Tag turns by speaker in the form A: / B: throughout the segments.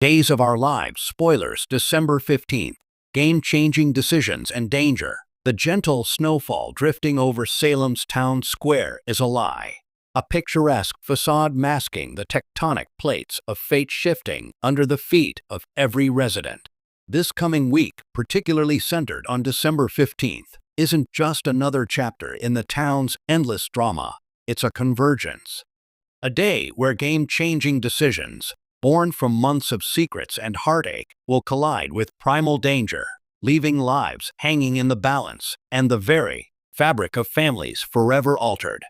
A: Days of Our Lives, spoilers, December 15th. Game-changing decisions and danger. The gentle snowfall drifting over Salem's town square is a lie. A picturesque facade masking the tectonic plates of fate shifting under the feet of every resident. This coming week, particularly centered on December 15th, isn't just another chapter in the town's endless drama. It's a convergence. A day where game-changing decisions, born from months of secrets and heartache, will collide with primal danger, leaving lives hanging in the balance and the very fabric of families forever altered.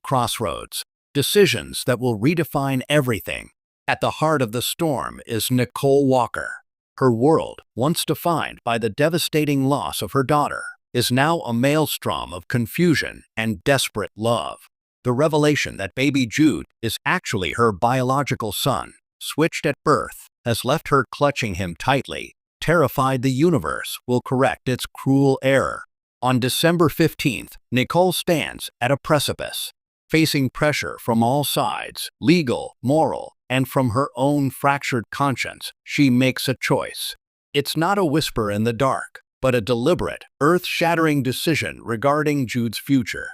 A: Crossroads. Decisions that will redefine everything. At the heart of the storm is Nicole Walker. Her world, once defined by the devastating loss of her daughter, is now a maelstrom of confusion and desperate love. The revelation that baby Jude is actually her biological son, switched at birth, has left her clutching him tightly, terrified the universe will correct its cruel error. On December 15th, Nicole stands at a precipice, facing pressure from all sides, legal, moral, and from her own fractured conscience. She makes a choice. It's not a whisper in the dark, but a deliberate, earth-shattering decision regarding Jude's future.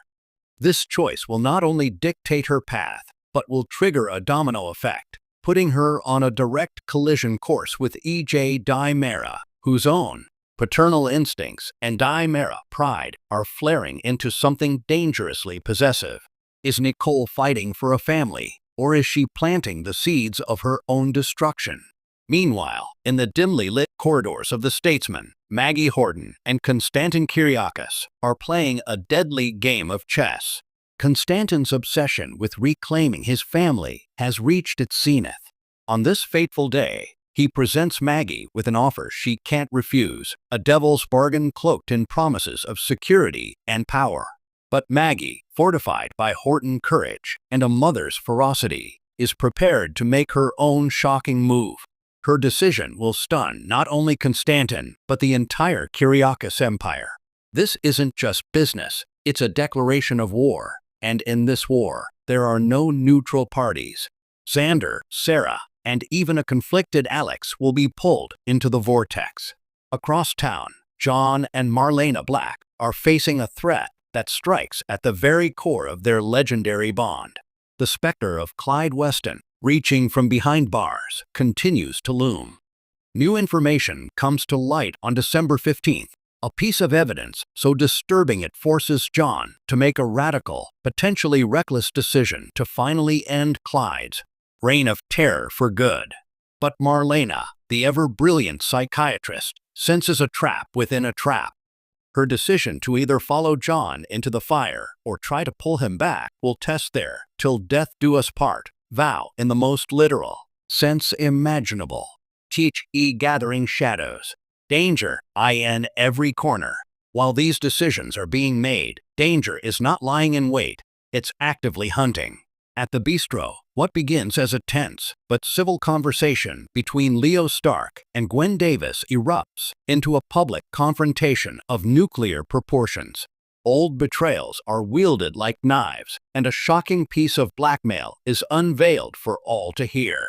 A: This choice will not only dictate her path, but will trigger a domino effect, putting her on a direct collision course with E.J. Dimera, whose own paternal instincts and Dimera pride are flaring into something dangerously possessive. Is Nicole fighting for a family, or is she planting the seeds of her own destruction? Meanwhile, in the dimly lit corridors of the Statesman, Maggie Horton and Konstantin Kyriakis are playing a deadly game of chess. Konstantin's obsession with reclaiming his family has reached its zenith. On this fateful day, he presents Maggie with an offer she can't refuse, a devil's bargain cloaked in promises of security and power. But Maggie, fortified by Horton's courage and a mother's ferocity, is prepared to make her own shocking move. Her decision will stun not only Konstantin, but the entire Kyriakis empire. This isn't just business, it's a declaration of war, and in this war, there are no neutral parties. Xander, Sarah, and even a conflicted Alex will be pulled into the vortex. Across town, John and Marlena Black are facing a threat that strikes at the very core of their legendary bond. The specter of Clyde Weston, reaching from behind bars, continues to loom. New information comes to light on December 15th, a piece of evidence so disturbing it forces John to make a radical, potentially reckless decision to finally end Clyde's reign of terror for good. But Marlena, the ever-brilliant psychiatrist, senses a trap within a trap. Her decision to either follow John into the fire or try to pull him back will test their "till death do us part" vow in the most literal sense imaginable. Gathering shadows. Danger, in every corner. While these decisions are being made, danger is not lying in wait, it's actively hunting. At the bistro, what begins as a tense but civil conversation between Leo Stark and Gwen Davis erupts into a public confrontation of nuclear proportions. Old betrayals are wielded like knives, and a shocking piece of blackmail is unveiled for all to hear.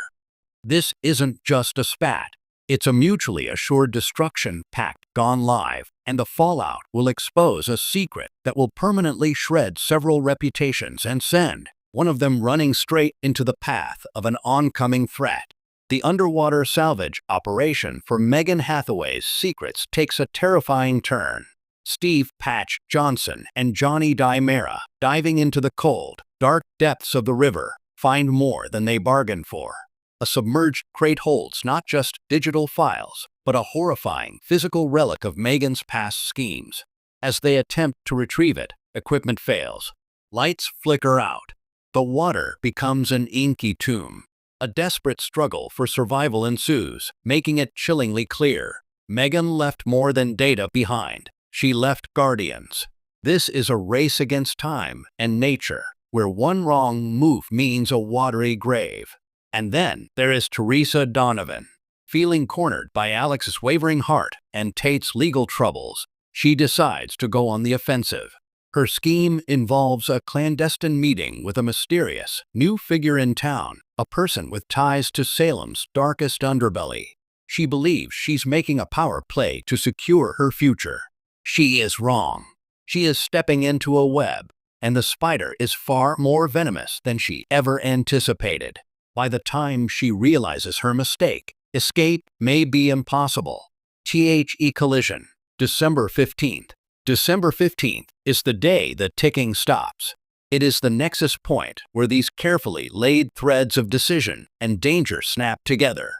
A: This isn't just a spat. It's a mutually assured destruction pact gone live, and the fallout will expose a secret that will permanently shred several reputations and send one of them running straight into the path of an oncoming threat. The underwater salvage operation for Megan Hathaway's secrets takes a terrifying turn. Steve Patch Johnson and Johnny Dimera, diving into the cold, dark depths of the river, find more than they bargained for. A submerged crate holds not just digital files, but a horrifying physical relic of Megan's past schemes. As they attempt to retrieve it, equipment fails. Lights flicker out. The water becomes an inky tomb. A desperate struggle for survival ensues, making it chillingly clear. Megan left more than data behind. She left guardians. This is a race against time and nature, where one wrong move means a watery grave. And then there is Teresa Donovan. Feeling cornered by Alex's wavering heart and Tate's legal troubles, she decides to go on the offensive. Her scheme involves a clandestine meeting with a mysterious, new figure in town, a person with ties to Salem's darkest underbelly. She believes she's making a power play to secure her future. She is wrong. She is stepping into a web, and the spider is far more venomous than she ever anticipated. By the time she realizes her mistake, escape may be impossible. The collision, December 15th. December 15th is the day the ticking stops. It is the nexus point where these carefully laid threads of decision and danger snap together.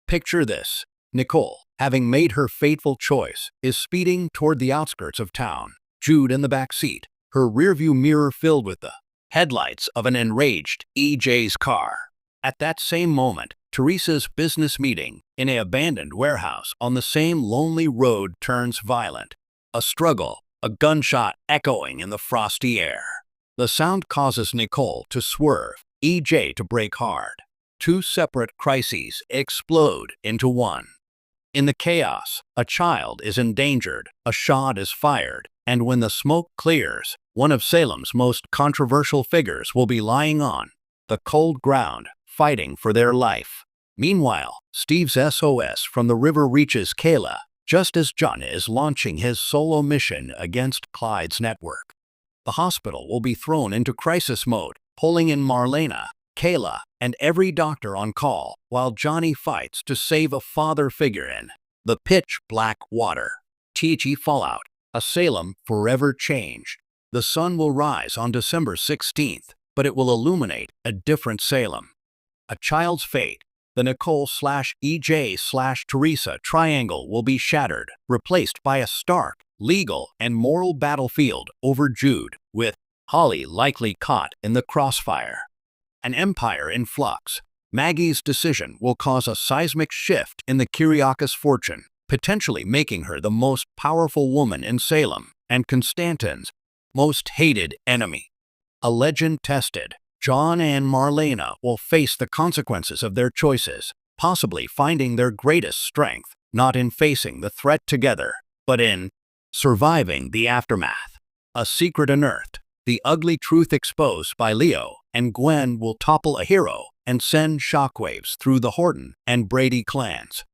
A: Picture this. Nicole, having made her fateful choice, is speeding toward the outskirts of town. Jude in the back seat, her rearview mirror filled with the headlights of an enraged EJ's car. At that same moment, Teresa's business meeting in an abandoned warehouse on the same lonely road turns violent. A struggle, a gunshot echoing in the frosty air. The sound causes Nicole to swerve, EJ to brake hard. Two separate crises explode into one. In the chaos, a child is endangered, a shot is fired, and when the smoke clears, one of Salem's most controversial figures will be lying on the cold ground, fighting for their life. Meanwhile, Steve's SOS from the river reaches Kayla, just as John is launching his solo mission against Clyde's network. The hospital will be thrown into crisis mode, pulling in Marlena, Kayla, and every doctor on call, while Johnny fights to save a father figure in the pitch-black water. TG Fallout, a Salem forever changed. The sun will rise on December 16th, but it will illuminate a different Salem. A child's fate, the Nicole/EJ/Teresa triangle will be shattered, replaced by a stark, legal, and moral battlefield over Jude, with Holly likely caught in the crossfire. An empire in flux. Maggie's decision will cause a seismic shift in the Kyriakis fortune, potentially making her the most powerful woman in Salem and Constantine's most hated enemy. A legend tested. John and Marlena will face the consequences of their choices, possibly finding their greatest strength not in facing the threat together, but in surviving the aftermath. A secret unearthed. The ugly truth exposed by Leo and Gwen will topple a hero and send shockwaves through the Horton and Brady clans.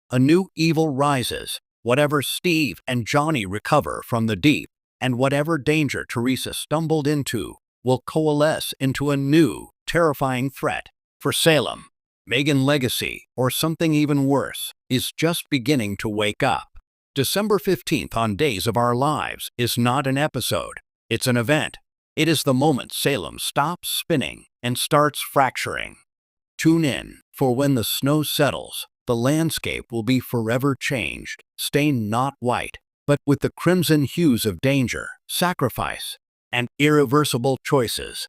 A: A new evil rises. Whatever Steve and Johnny recover from the deep, and whatever danger Teresa stumbled into, will coalesce into a new, terrifying threat for Salem. Megan Legacy, or something even worse, is just beginning to wake up. December 15th on Days of Our Lives is not an episode, it's an event. It is the moment Salem stops spinning and starts fracturing. Tune in, for when the snow settles, the landscape will be forever changed, stained not white, but with the crimson hues of danger, sacrifice, and irreversible choices.